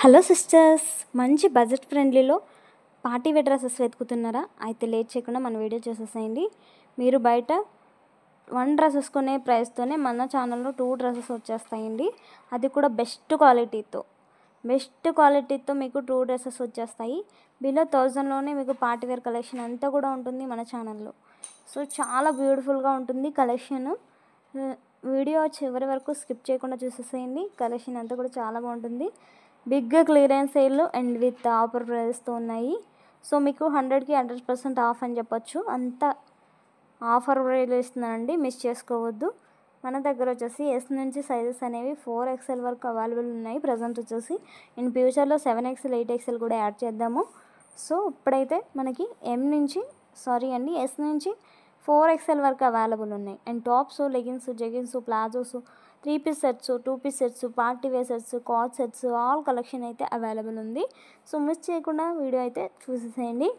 Hello sisters, మంచి budget ఫ్రెండ్లీలో party wear dresses వెతుకుతున్నారా? అయితే late చేయకుండా మన వీడియో చూసేసేయండి. మీరు బయట 1 డ్రెస్సెస్ కొనే ప్రైస్తోనే మన ఛానల్లో 2 డ్రెస్సెస్ వచ్చేస్తాయండి. అది కూడా బెస్ట్ క్వాలిటీతో మీకు 2 డ్రెస్సెస్ వచ్చేస్తాయి. బిలో 1000లోనే మీకు పార్టీ వేర్ కలెక్షన్ అంతా కూడా ఉంటుంది మన ఛానల్లో. సో చాలా బ్యూటిఫుల్గా ఉంటుంది కలెక్షన్. వీడియో చివరి వరకు స్కిప్ చేయకుండా చూసేసేయండి. కలెక్షన్ అంతా కూడా చాలా బాగుంటుంది. Big clearance sale and with offer ప్రైస్తో ఉన్నాయి. సో మీకు 100కి 100% ఆఫ్ అని చెప్పొచ్చు. అంత ఆఫర్ ప్రైస్ ఇస్తున్నానండి, మిస్ చేసుకోవద్దు. మన దగ్గర వచ్చేసి ఎస్ నుంచి సైజెస్ అనేవి 4XL వరకు అవైలబుల్ ఉన్నాయి. ప్రజెంట్ వచ్చేసి ఇన్ ఫ్యూచర్లో 7XL 8XL కూడా యాడ్ చేద్దాము. సో ఇప్పుడైతే మనకి ఎస్ నుంచి 4XL వరకు అవైలబుల్ ఉన్నాయి. And tops, leggings, jeggings, palazzos, 3 piece sets, 2 piece sets, party wear sets, cord sets, all collection అయితే అవైలబుల్ ఉంది. సో మిస్ చేయకుండా వీడియో అయితే చూసేసేయండి.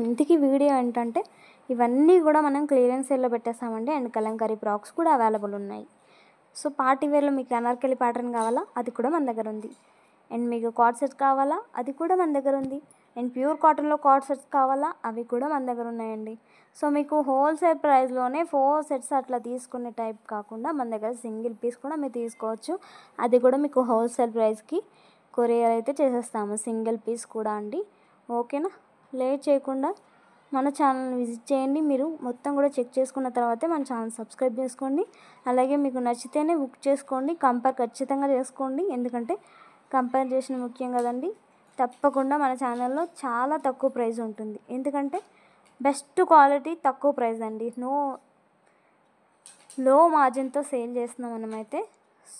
ఇంతకీ వీడియో ఏంటంటే ఇవన్నీ కూడా మనం క్లియరెన్స్ సేల్లో పెట్టేస్తామండి. అండ్ కలంకారీ ఫ్రాక్స్ కూడా అవైలబుల్ ఉన్నాయి. సో పార్టీ వేర్లో మీకు అనార్కలి ప్యాటర్న్ కావాలా, అది కూడా మన దగ్గర ఉంది. అండ్ మీకు కార్డ్ సెట్స్ కావాలా, అది కూడా మన దగ్గర ఉంది. అండ్ ప్యూర్ కాటన్లో కార్డ్ సెట్స్ కావాలా, అవి కూడా మన దగ్గర ఉన్నాయండి. సో మీకు హోల్సేల్ ప్రైస్లోనే 4 సెట్స్ అట్లా తీసుకునే టైప్ కాకుండా మన దగ్గర సింగిల్ పీస్ కూడా మీరు తీసుకోవచ్చు. అది కూడా మీకు హోల్సేల్ ప్రైస్కి కొరియర్ అయితే చేసేస్తాము, సింగిల్ పీస్ కూడా అండి. ఓకేనా? లేట్ చేయకుండా మన ఛానల్ని విజిట్ చేయండి. మీరు మొత్తం కూడా చెక్ చేసుకున్న తర్వాతే మన ఛానల్ సబ్స్క్రైబ్ చేసుకోండి. అలాగే మీకు నచ్చితేనే బుక్ చేసుకోండి. కంపేర్ ఖచ్చితంగా చేసుకోండి, ఎందుకంటే కంపేర్ చేసిన ముఖ్యం కదండి. తప్పకుండా మన ఛానల్లో చాలా తక్కువ ప్రైస్ ఉంటుంది, ఎందుకంటే బెస్ట్ క్వాలిటీ తక్కువ ప్రైస్ అండి. లో మార్జిన్తో సేల్ చేస్తున్నాం మనమైతే.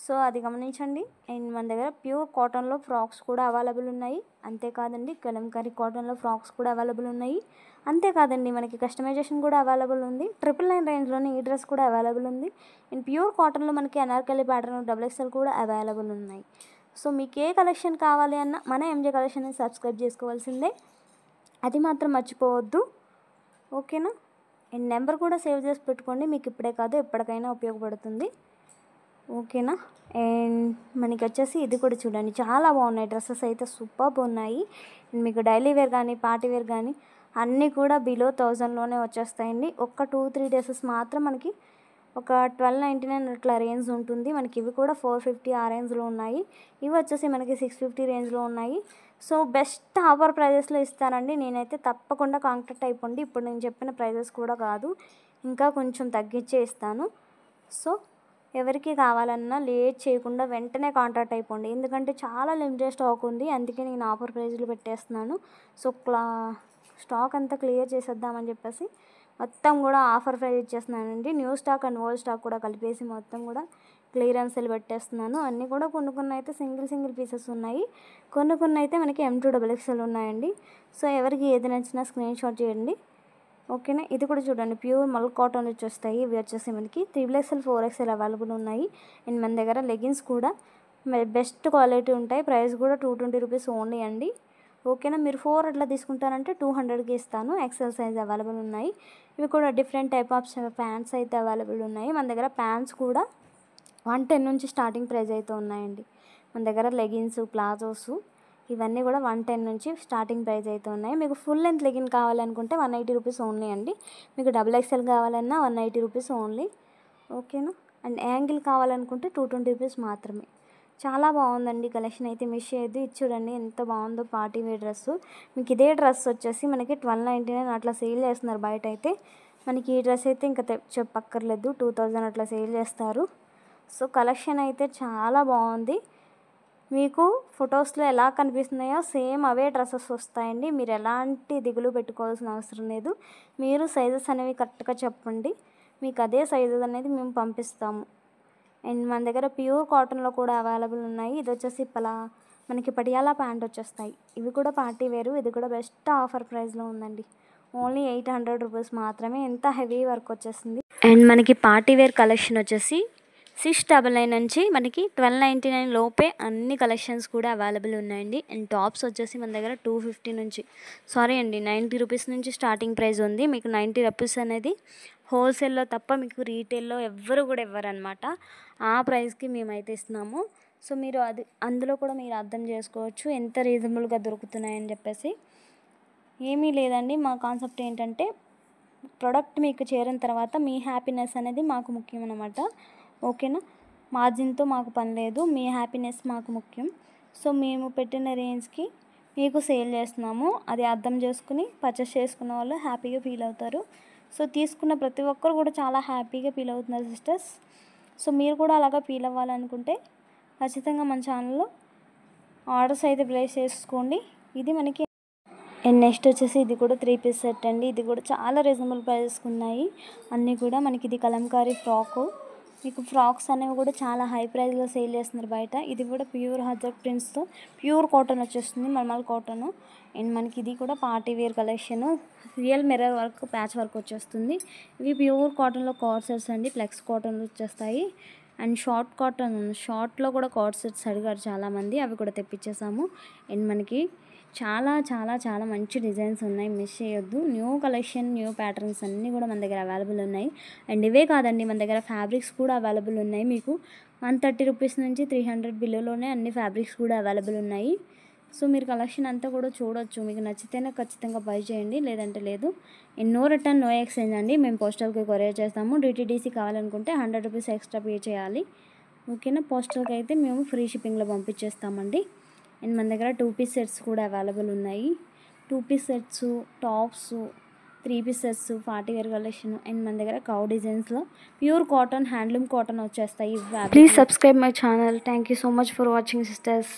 సో అది గమనించండి. అండ్ మన దగ్గర ప్యూర్ కాటన్లో ఫ్రాక్స్ కూడా అవైలబుల్ ఉన్నాయి. అంతేకాదండి, కలంకారీ కాటన్లో ఫ్రాక్స్ కూడా అవైలబుల్ ఉన్నాయి. అంతేకాదండి, మనకి కస్టమైజేషన్ కూడా అవైలబుల్ ఉంది. 999 రేంజ్లోనే ఈ డ్రెస్ కూడా అవైలబుల్ ఉంది. అండ్ ప్యూర్ కాటన్లో మనకి అనార్కలి ప్యాటర్న్ XXL కూడా అవైలబుల్ ఉన్నాయి. సో మీకు ఏ కలెక్షన్ కావాలి అన్నా మన ఎంజే కలెక్షన్ని సబ్స్క్రైబ్ చేసుకోవాల్సిందే, అది మాత్రం మర్చిపోవద్దు. ఓకేనా? అండ్ నెంబర్ కూడా సేవ్ చేసి పెట్టుకోండి, మీకు ఇప్పుడే కాదు ఎప్పటికైనా ఉపయోగపడుతుంది. ఓకేనా? అండ్ మనకి వచ్చేసి ఇది కూడా చూడండి, చాలా బాగున్నాయి డ్రెస్సెస్ అయితే, సూపర్ ఉన్నాయి. మీకు డైలీ వేర్ కానీ పార్టీ వేర్ కానీ అన్నీ కూడా బిలో 1000లోనే వచ్చేస్తాయండి. ఒక 2-3 డ్రెస్సెస్ మాత్రం మనకి ఒక 1299 అట్లా రేంజ్ ఉంటుంది. మనకి ఇవి కూడా 450 ఆ రేంజ్లో ఉన్నాయి. ఇవి వచ్చేసి మనకి 650 రేంజ్లో ఉన్నాయి. సో బెస్ట్ ఆఫర్ ప్రైజెస్లో ఇస్తానండి. నేనైతే తప్పకుండా కాంటాక్ట్ అయిపోండి. ఇప్పుడు నేను చెప్పిన ప్రైజెస్ కూడా కాదు, ఇంకా కొంచెం తగ్గించే ఇస్తాను. సో ఎవరికి కావాలన్నా లేట్ చేయకుండా వెంటనే కాంటాక్ట్ అయిపోండి, ఎందుకంటే చాలా లిమిటెడ్ స్టాక్ ఉంది. అందుకే నేను ఆఫర్ ప్రైజ్లు పెట్టేస్తున్నాను. సో స్టాక్ అంతా క్లియర్ చేసేద్దామని చెప్పేసి మొత్తం కూడా ఆఫర్ ప్రైజ్ ఇచ్చేస్తున్నానండి. New stock and old stock కూడా కలిపేసి మొత్తం కూడా క్లియరెన్స్ సేల్ పెట్టేస్తున్నాను. అన్నీ కూడా కొన్ని అయితే సింగిల్ పీసెస్ ఉన్నాయి, కొన్ని అయితే మనకి M2XXL ఉన్నాయండి. సో ఎవరికి ఏది నచ్చినా స్క్రీన్ షాట్ చేయండి. ఓకేనా? ఇది కూడా చూడండి, ప్యూర్ మల్ కాటన్ వచ్చేస్తాయి. ఇవి వచ్చేసి మనకి 3XL 4XL అవైలబుల్ ఉన్నాయి. అండ్ మన దగ్గర లెగిన్స్ కూడా బెస్ట్ క్వాలిటీ ఉంటాయి. ప్రైస్ కూడా 220 రూపీస్ ఓన్లీ అండి. ఓకేనా? మీరు 4 అట్లా తీసుకుంటారంటే 200కి ఇస్తాను. XL సైజ్ అవైలబుల్ ఉన్నాయి. ఇవి కూడా డిఫరెంట్ టైప్ ఆఫ్ ప్యాంట్స్ అయితే అవైలబుల్ ఉన్నాయి. మన దగ్గర ప్యాంట్స్ కూడా 110 నుంచి స్టార్టింగ్ ప్రైస్ అయితే ఉన్నాయండి. మన దగ్గర లెగిన్స్, ప్లాజోస్ ఇవన్నీ కూడా 110 నుంచి స్టార్టింగ్ ప్రైస్ అయితే ఉన్నాయి. మీకు ఫుల్ లెంత్ లెగిన్ కావాలనుకుంటే 180 రూపీస్ ఓన్లీ అండి. మీకు XXL కావాలన్నా 180 రూపీస్ ఓన్లీ. ఓకేనా? అండ్ యాంగిల్ కావాలనుకుంటే 220 రూపీస్ మాత్రమే. చాలా బాగుందండి కలెక్షన్ అయితే, మిస్ చేయొద్దు. ఇది చూడండి ఎంత బాగుందో పార్టీ వేర్ డ్రెస్సు. మీకు ఇదే డ్రెస్ వచ్చేసి మనకి 1299 అట్లా సేల్ చేస్తున్నారు బయట అయితే. మనకి ఈ డ్రెస్ అయితే ఇంకా చెప్పక్కర్లేదు, 2000 అట్లా సేల్ చేస్తారు. సో కలెక్షన్ అయితే చాలా బాగుంది. మీకు ఫొటోస్లో ఎలా కనిపిస్తున్నాయో సేమ్ అవే డ్రెస్సెస్ వస్తాయండి. మీరు ఎలాంటి దిగులు పెట్టుకోవాల్సిన అవసరం లేదు. మీరు సైజెస్ అనేవి కరెక్ట్గా చెప్పండి, మీకు అదే సైజెస్ అనేది మేము పంపిస్తాము. అండ్ మన దగ్గర ప్యూర్ కాటన్లో కూడా అవైలబుల్ ఉన్నాయి. ఇది వచ్చేసి మనకి పటియాలా ప్యాంట్ వచ్చేస్తాయి. ఇవి కూడా పార్టీ వేరు. ఇది కూడా బెస్ట్ ఆఫర్ ప్రైస్లో ఉందండి. ఓన్లీ 800 రూపీస్ మాత్రమే. ఎంత హెవీ వర్క్ వచ్చేసింది. అండ్ మనకి పార్టీ వేర్ కలెక్షన్ వచ్చేసి 699 నుంచి మనకి 1299 లోపే అన్ని కలెక్షన్స్ కూడా అవైలబుల్ ఉన్నాయండి. అండ్ టాప్స్ వచ్చేసి మన దగ్గర 250 నుంచి 90 రూపీస్ నుంచి స్టార్టింగ్ ప్రైస్ ఉంది. మీకు 90 రూపీస్ అనేది హోల్సేల్లో తప్ప మీకు రీటైల్లో ఎవ్వరు కూడా ఇవ్వరనమాట. ఆ ప్రైస్కి మేమైతే ఇస్తున్నాము. సో మీరు అది అందులో కూడా మీరు అర్థం చేసుకోవచ్చు ఎంత రీజనబుల్గా దొరుకుతున్నాయని చెప్పేసి. ఏమీ లేదండి, మా కాన్సెప్ట్ ఏంటంటే ప్రోడక్ట్ మీకు చేరిన తర్వాత మీ హ్యాపీనెస్ అనేది మాకు ముఖ్యం అన్నమాట. ఓకేనా, మార్జిన్తో మాకు పని లేదు, మీ హ్యాపీనెస్ మాకు ముఖ్యం. సో మేము పెట్టిన రేంజ్కి మీకు సేల్ చేస్తున్నాము, అది అర్థం చేసుకుని పర్చేస్ చేసుకున్న వాళ్ళు హ్యాపీగా ఫీల్ అవుతారు. సో తీసుకున్న ప్రతి ఒక్కరు కూడా చాలా హ్యాపీగా ఫీల్ అవుతున్నారు సిస్టర్స్. సో మీరు కూడా అలాగా ఫీల్ అవ్వాలనుకుంటే ఖచ్చితంగా మన ఛానల్లో ఆర్డర్స్ అయితే ప్లేస్ చేసుకోండి. ఇది మనకి అండ్ నెక్స్ట్ వచ్చేసి ఇది కూడా 3 పీస్ సెట్ అండి. ఇది కూడా చాలా రీజనబుల్ ప్రైజెస్కి ఉన్నాయి అన్నీ కూడా. మనకి ఇది కలంకారీ ఫ్రాకు. మీకు ఫ్రాక్స్ అనేవి కూడా చాలా హై ప్రైస్లో సేల్ చేస్తున్నారు బయట. ఇది కూడా ప్యూర్ హజార్ ప్రింట్స్తో ప్యూర్ కాటన్ వచ్చేస్తుంది, మల్మల్ కాటన్. అండ్ మనకి ఇది కూడా party wear collection, real mirror work, patch work వచ్చేస్తుంది. ఇవి ప్యూర్ కాటన్లో కార్డ్ సెట్స్ అండి, ఫ్లెక్స్ కాటన్లో వచ్చేస్తాయి. అండ్ షార్ట్ కాటన్, షార్ట్లో కూడా కార్డ్ సెట్స్ అడిగారు చాలామంది, అవి కూడా తెప్పించేసాము. అండ్ మనకి చాలా చాలా చాలా మంచి డిజైన్స్ ఉన్నాయి, మిస్ చేయొద్దు. న్యూ కలెక్షన్, న్యూ ప్యాటర్న్స్ అన్నీ కూడా మన దగ్గర అవైలబుల్ ఉన్నాయి. అండ్ ఇవే కాదండి, మన దగ్గర ఫ్యాబ్రిక్స్ కూడా అవైలబుల్ ఉన్నాయి. మీకు 130 రూపీస్ నుంచి 300 బిలోలోనే అన్ని ఫ్యాబ్రిక్స్ కూడా అవైలబుల్ ఉన్నాయి. సో మీరు కలెక్షన్ అంతా కూడా చూడొచ్చు, మీకు నచ్చితేనే ఖచ్చితంగా బై చేయండి, లేదంటే లేదు. And no return, no exchange అండి. మేము పోస్టల్కి కొరియర్ చేస్తాము. డిటీడీసీ కావాలనుకుంటే 100 రూపీస్ ఎక్స్ట్రా పే చేయాలి. ఓకేనా, పోస్టల్కి అయితే మేము ఫ్రీ షిప్పింగ్లో పంపించేస్తామండి. అండ్ మన దగ్గర 2 పీస్ సెట్స్ కూడా అవైలబుల్ ఉన్నాయి. 2 piece sets, tops, 3 piece sets, party wear collection. And మన దగ్గర కౌ డిజైన్స్లో ప్యూర్ కాటన్, హ్యాండ్లూమ్ కాటన్ వచ్చేస్తాయి. Please subscribe my channel. Thank you so much for watching sisters.